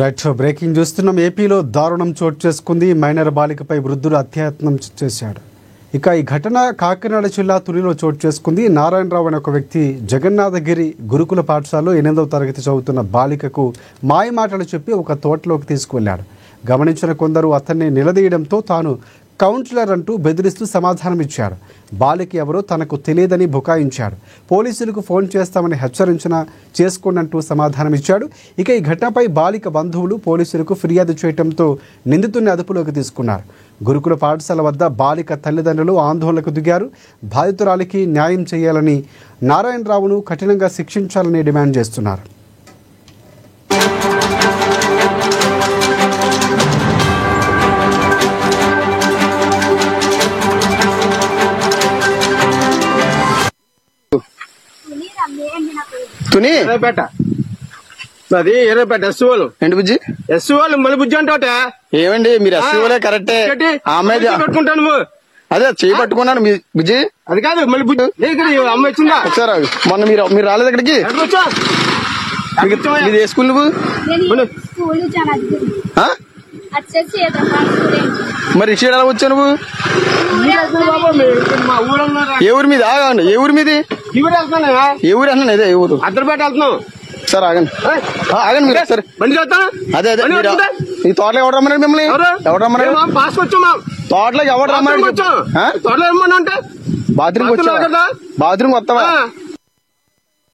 Right breaking చూస్తున్నాం. ఏపీలో దారుణం చోటు చేసుకుంది. మైనర్ బాలికపై వృద్ధుడు అత్యాయత్నం చేశాడు. ఇక ఈ ఘటన కాకినాడ జిల్లా తునిలో చోటు చేసుకుంది. నారాయణరావు అనే ఒక వ్యక్తి జగన్నాథగిరి గురుకుల పాఠశాలలో 8వ తరగతి చదువుతున్న బాలికకు మాయమాటలు చెప్పి ఒక తోటలోకి తీసుకువెళ్లాడు. గమనించిన కొందరు అతన్ని నిలదీయడంతో తాను కౌన్సిలర్ అంటూ బెదిరిస్తూ సమాధానమిచ్చాడు. బాలిక ఎవరో తనకు తెలియదని బుకాయించాడు. పోలీసులకు ఫోన్ చేస్తామని హెచ్చరించిన చేసుకోనంటూ సమాధానమిచ్చాడు. ఇక ఈ ఘటనపై బాలిక బంధువులు పోలీసులకు ఫిర్యాదు చేయడంతో నిందితుడిని అదుపులోకి తీసుకున్నారు. గురుకుల పాఠశాల వద్ద బాలిక తల్లిదండ్రులు ఆందోళనకు దిగారు. బాధితురాలికి న్యాయం చేయాలని, నారాయణరావును కఠినంగా శిక్షించాలని డిమాండ్ చేస్తున్నారు. తుని అది ఎర్రపేట ఎస్సీఓలు ఏంటి బుజ్జి ఎస్సీఓలు మళ్ళీ బుజ్జి అంటే ఏమండి మీరు ఎస్సీఓలే కరెక్టే. అమ్మాయి పెట్టుకుంటాను నువ్వు అదే చేయి పట్టుకున్నాను బుజ్జి. అది కాదు మళ్ళీ బుజ్జి అమ్మాయి వచ్చిందా ఒకసారి మొన్న మీరు రాలేదు ఇక్కడికి. ఇది ఏ స్కూల్ నువ్వు? మరి ఇచ్చేడు ఎలా వచ్చావు నువ్వు? ఏ ఊరి మీద? ఏ ఊరి మీది? ఏ ఊరు అంటున్నా? ఇదే ఏ ఊరు? అద్దరిపేట వెళ్తున్నావు సార్. ఆగండి ఆగండి మీరు సార్. అదే అదే ఈ తోటలో ఎవరు రమ్మన్నాడు మిమ్మల్ని? ఎవరు రమ్మన్నాడు? తోటలోకి ఎవరు రమ్మన్నాడు? బాత్రూమ్ వచ్చావా? బాత్రూమ్ వస్తావా?